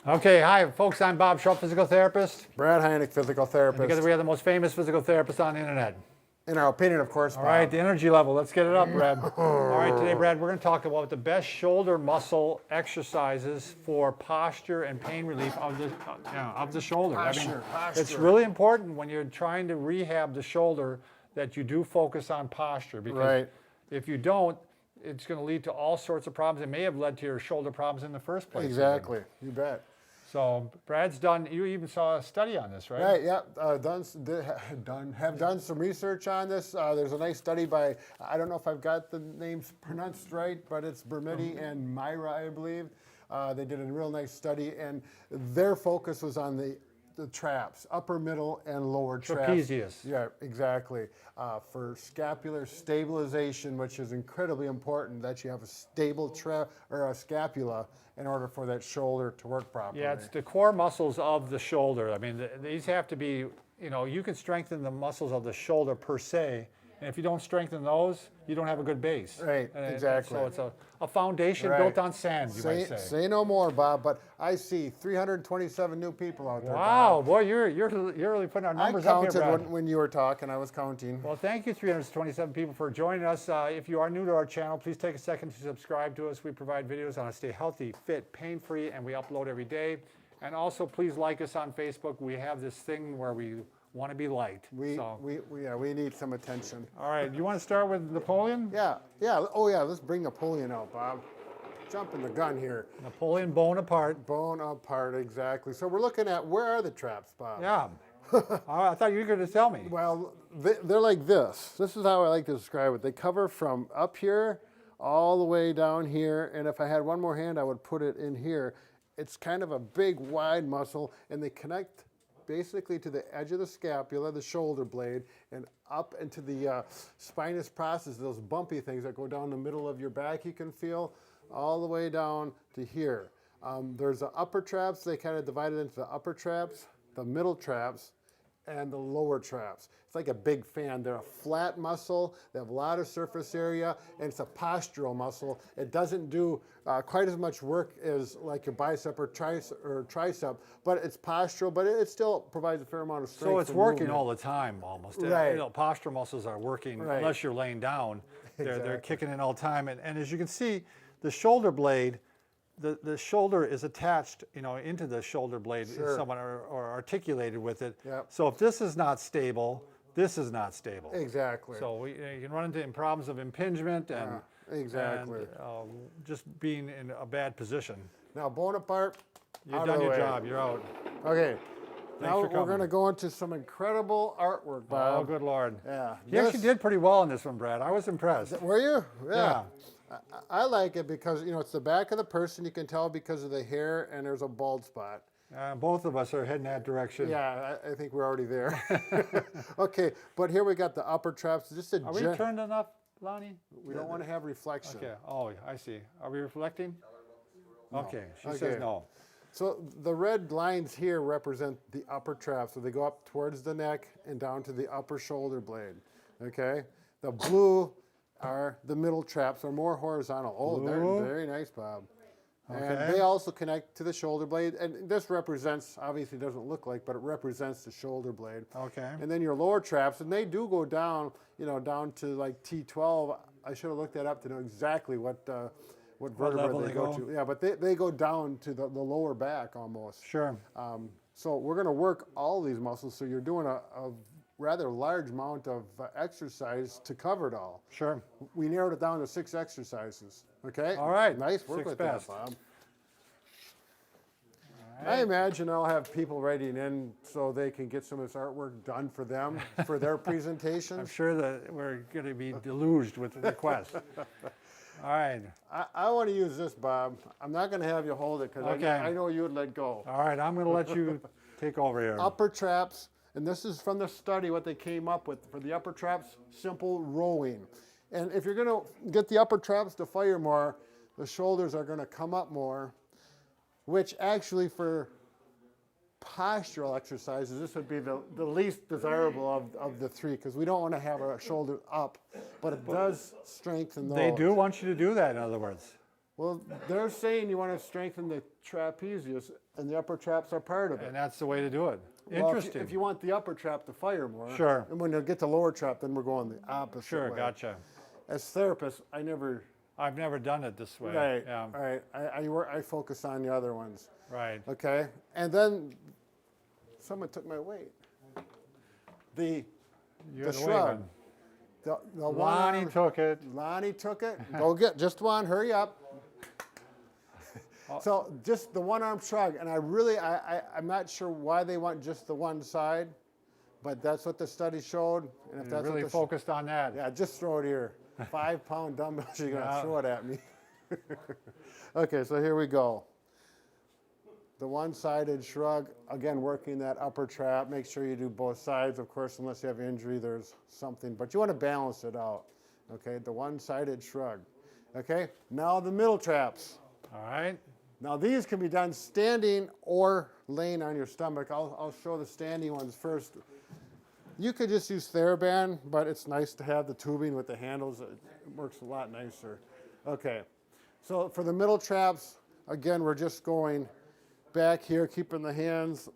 Okay, hi folks, I'm Bob Schrupp, physical therapist. Brad Heineck, physical therapist. Together we have the most famous physical therapist on the internet. In our opinion, of course, All Bob. right, the energy level, let's get it up, Brad. All right, today, Brad, we're going to talk about the best shoulder muscle exercises for posture and pain relief of the shoulder. Posture. It's really important when you're trying to rehab the shoulder that you do focus on posture, because if you don't, it's going to lead to all sorts of problems. It may have led to your shoulder problems in the first place. Exactly, you bet. So Brad's done, you even saw a study on this, right? Right, yeah, have done some research on this. There's a nice study by, I don't know if I've got the names pronounced right, but it's Bermidi and Myra, I believe. They did a real nice study, and their focus was on the traps, upper, middle, and lower traps. Trapezius. Yeah, exactly. For scapular stabilization, which is incredibly important, that you have a stable or a scapula in order for that shoulder to work properly. Yeah, it's the core muscles of the shoulder. I mean, these have to be, you know, you can strengthen the muscles of the shoulder per se, and if you don't strengthen those, you don't have a good base. Right, exactly. So it's a foundation built on sand, you might say. Say no more, Bob, but I see 327 new people out there. Wow, Bob. boy, you're really putting our numbers up here, I Brad. counted when you were talking, I was counting. Well, thank you, 327 people, for joining us. If you are new to our channel, please take a second to subscribe to us. We provide videos on how to stay healthy, fit, pain-free, and we upload every day. And also, please like us on Facebook. We have this thing where we want to be liked. We need some attention. All right, you want to start with Napoleon? Yeah. Oh yeah, let's bring Napoleon out, Bob. Jumping the gun here. Napoleon Bonaparte. Bonaparte, exactly. So we're looking at, where are the traps, Bob? Yeah. I thought you were going to tell me. Well, they're like this. This is how I like to describe it. They cover from up here all the way down here, and if I had one more hand, I would put it in here. It's kind of a big, wide muscle, and they connect basically to the edge of the scapula, the shoulder blade, and up into the spinous process, those bumpy things that go down the middle of your back you can feel, all the way down to here. There's the upper traps. They kind of divide it into the upper traps, the middle traps, and the lower traps. It's like a big fan. They're a flat muscle. They have a lot of surface area, and it's a postural muscle. It doesn't do quite as much work as like your bicep or tricep, but it's postural, but it still provides a fair amount of strength. So it's working all the time almost. Right. You know, postural muscles are working unless you're laying down. They're kicking in all the time. And as you can see, the shoulder blade, the shoulder is attached, you know, into the shoulder blade, somewhat or articulated with it. Yep. So if this is not stable, this is not stable. Exactly. So you can run into problems of impingement and, exactly. Just being in a bad position. Now Bonaparte, You've done your job. You're out. Okay. Thanks now for we're going to go into some incredible artwork, Bob. Oh, good Lord. Yeah. You actually did pretty well in this one, Brad. I was impressed. Were you? Yeah. I like it because, you know, it's the back of the person. You can tell because of the hair, and there's a bald spot. Both of us are heading that direction. Yeah, I think we're already there. Okay, but here we got the upper traps. Just Are we turned enough, Lonnie? We don't want to have reflection. Okay. Oh, I see. Are we reflecting? No. Okay. She says no. So the red lines here represent the upper traps. So they go up towards the neck and down to the upper shoulder blade. Okay? The blue are the middle traps, are more horizontal. Oh, they're very nice, Bob. Okay. And they also connect to the shoulder blade. And this represents, obviously doesn't look like, but it represents the shoulder blade. Okay. And then your lower traps, and they do go down, you know, down to like T12. I should have looked that up to know exactly what vertebra they go to. Yeah, but they go down to the lower back almost. Sure. So we're going to work all these muscles. So you're doing a rather large amount of exercise to cover it all. Sure. We narrowed it down to 6 exercises. Okay? All right. Nice work 6 with best. that, Bob. I imagine I'll have people writing in so they can get some of this artwork done for them, for their presentation. I'm sure that we're going to be deluged with requests. All right. I want to use this, Bob. I'm not going to have you hold it because I know you would let go. All right, I'm going to let you take over here. Upper traps, and this is from the study what they came up with for the upper traps, simple rowing. And if you're going to get the upper traps to fire more, the shoulders are going to come up more, which actually for postural exercises, this would be the least desirable of the 3 because we don't want to have our shoulder up, but it does strengthen those. They do want you to do that, in other words. Well, they're saying you want to strengthen the trapezius and the upper traps are part of it. And that's the way to do it. Well, Interesting. if you want the upper trap to fire more, Sure. and when you get the lower trap, then we're going the opposite Sure, way. gotcha. As therapists, I've never done it this way. right, Yeah. right. I focus on the other ones. Right. Okay, and then someone took my weight. The You're the shrug. waving. The Lonnie took it. Lonnie took it. Go get just one. Hurry up. So just the one arm shrug, and I'm not sure why they want just the one side, but that's what the study showed. And if You're that's really what focused on that. yeah, just throw it here. 5-pound dumbbells, you're gonna Yeah. throw it at me. Okay, so here we go. The one-sided shrug, again, working that upper trap. Make sure you do both sides, of course, unless you have injury, there's something, but you want to balance it out. Okay, the one-sided shrug. Okay, now the middle traps. All right. Now these can be done standing or laying on your stomach. I'll show the standing ones first. You could just use TheraBand, but it's nice to have the tubing with the handles. It works a lot nicer. Okay, so for the middle traps, again, we're just going back here, keeping the hands.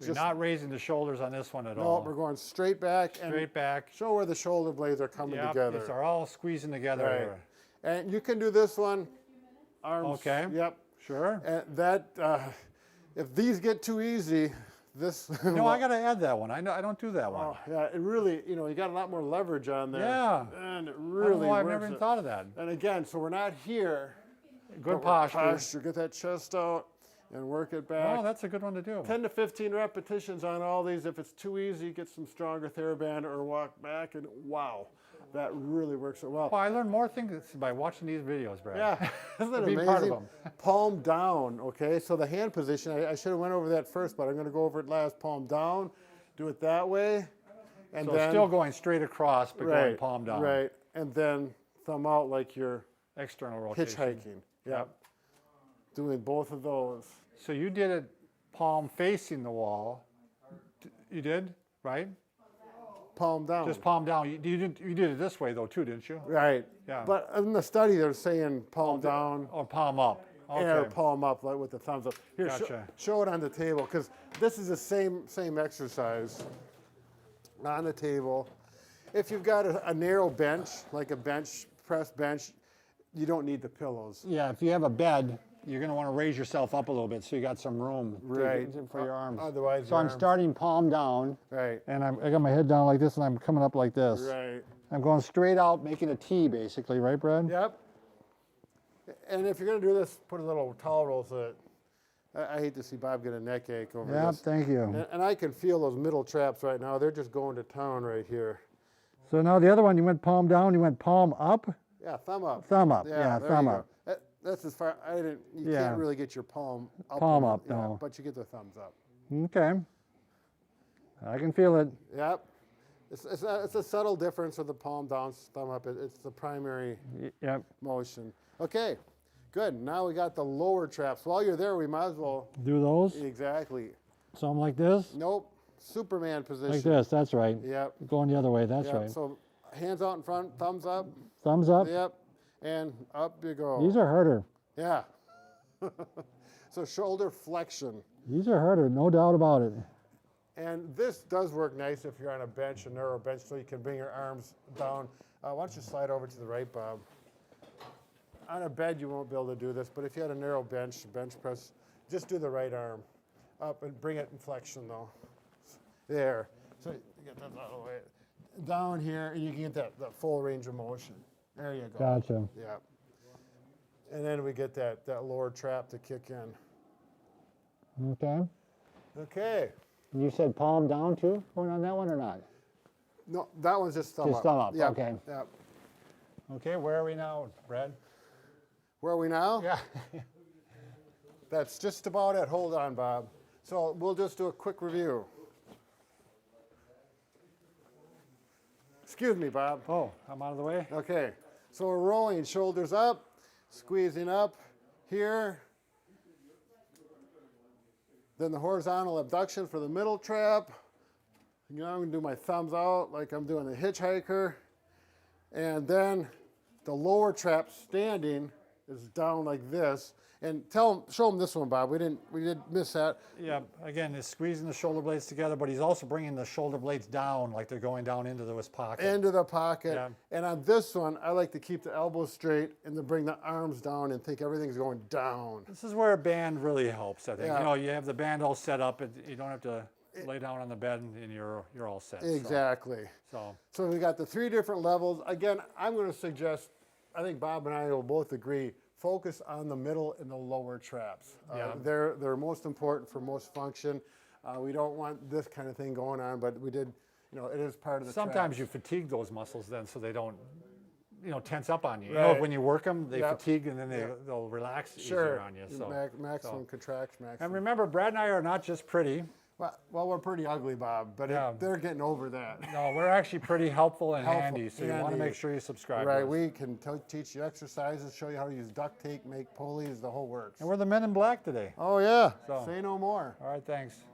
So you're not raising the shoulders on this one at No, all. we're going straight back and Straight back. show where the shoulder blades are coming Yep, together. these are all squeezing together Right. here. And you can do this one, arms. Okay. Yep. Sure. And that, if these get too easy, this. No, I got to add that one. I don't do that one. Oh, yeah, it really, you got a lot more leverage on there. Yeah. And it I don't really know, I've works never even it. thought of that. And again, so we're not here. Good but we're posture. Get that chest out and work it back. Oh, that's a good one to do. 10 to 15 repetitions on all these. If it's too easy, get some stronger TheraBand or walk back, and wow, that really works so well. Well, I learn more things by watching these videos, Brad. Yeah, isn't it Being amazing? part of them. Palm down, okay? So the hand position, I should have went over that first, but I'm gonna go over it last. Palm down, do it that way. And So then, still going straight across, but going right, palm down. right. And then thumb out like you're External rotation. hitchhiking. Yep. Doing both of those. So you did it palm facing the wall. You did, right? Palm down. Just palm down. You did it this way though too, didn't you? Right. Yeah. But in the study, they're saying palm down. Or palm up. Okay. Or palm up, like with the thumbs up. Here, Gotcha. show it on the table, because this is the same exercise on the table. If you've got a narrow bench, like a bench press bench, you don't need the pillows. Yeah, if you have a bed, you're going to want to raise yourself up a little bit so you got some room Right. for your arms. Otherwise, So your I'm arms- starting palm down, Right. and I got my head down like this, and I'm coming up like this. Right. I'm going straight out, making a T basically, right, Brad? Yep. And if you're going to do this, put a little towel roll so that I hate to see Bob get a neck ache over Yep, this. thank you. And I can feel those middle traps right now. They're just going to town right here. So now the other one, you went palm down, you went palm up? Yeah, thumb up. Thumb up, yeah, there thumb you go. up. That's as far. You Yeah. can't really get your palm up. Palm with it, up, yeah, no. but you get the thumbs up. Okay. I can feel it. Yep. It's a subtle difference of the palm down, thumb up. It's the primary Yep. motion. Okay, good. Now we got the lower traps. While you're there, we might as well. Do those. Exactly. So I'm like this? Nope. Superman position. Like this, that's right. Yep. Going the other way, that's Yep. right. So hands out in front, thumbs up. Thumbs up. Yep. And up you go. These are harder. Yeah. So shoulder flexion. These are harder, no doubt about it. And this does work nice if you're on a bench, a narrow bench, so you can bring your arms down. Why don't you slide over to the right, Bob? On a bed, you won't be able to do this, but if you had a narrow bench press, just do the right arm up and bring it in flexion, though. There. So you get that out of the way. Down here, and you can get that full range of motion. There you go. Gotcha. Yeah. And then we get that lower trap to kick in. Okay. Okay. And you said palm down too, going on that one or not? No, that one's just thumb up. Just thumb up, Yep, okay. Yep. Okay, where are we now, Brad? Where are we now? Yeah. That's just about it. Hold on, Bob. So we'll just do a quick review. Excuse me, Bob. Oh, I'm out of the way. Okay. So we're rolling, shoulders up, squeezing up here. Then the horizontal abduction for the middle trap. I'm going to do my thumbs out like I'm doing a hitchhiker. And then the lower trap standing is down like this. And show them this one, Bob. We did miss that. Yeah, again, he's squeezing the shoulder blades together, but he's also bringing the shoulder blades down, like they're going down into his pocket. Into the pocket. Yeah. And on this one, I like to keep the elbows straight and then bring the arms down and think everything's going down. This is where a band really helps, I think. Yeah. You know, you have the band all set up, and you don't have to lay down on the bed and you're all set. Exactly. So we got the 3 different levels. Again, I'm going to suggest, I think Bob and I will both agree, focus on the middle and the lower traps. Yeah. They're most important for most function. We don't want this kind of thing going on, but we did, you know, it is part of the Sometimes traps. you fatigue those muscles then so they don't, you know, tense up on you. You Right. know, when you work them, they Yep. fatigue and then they'll relax easier on you. So, Maximum contracts, maximum. And remember, Brad and I are not just pretty. Well, we're pretty ugly, Bob, but Yeah. they're getting over that. No, we're actually pretty helpful and Helpful, handy, so you want to handy. make sure you subscribe. Right, to us. we can teach you exercises, show you how to use duct tape, make pulleys, the whole works. And we're the Men in Black today. Oh yeah, So- say no more. All right, thanks.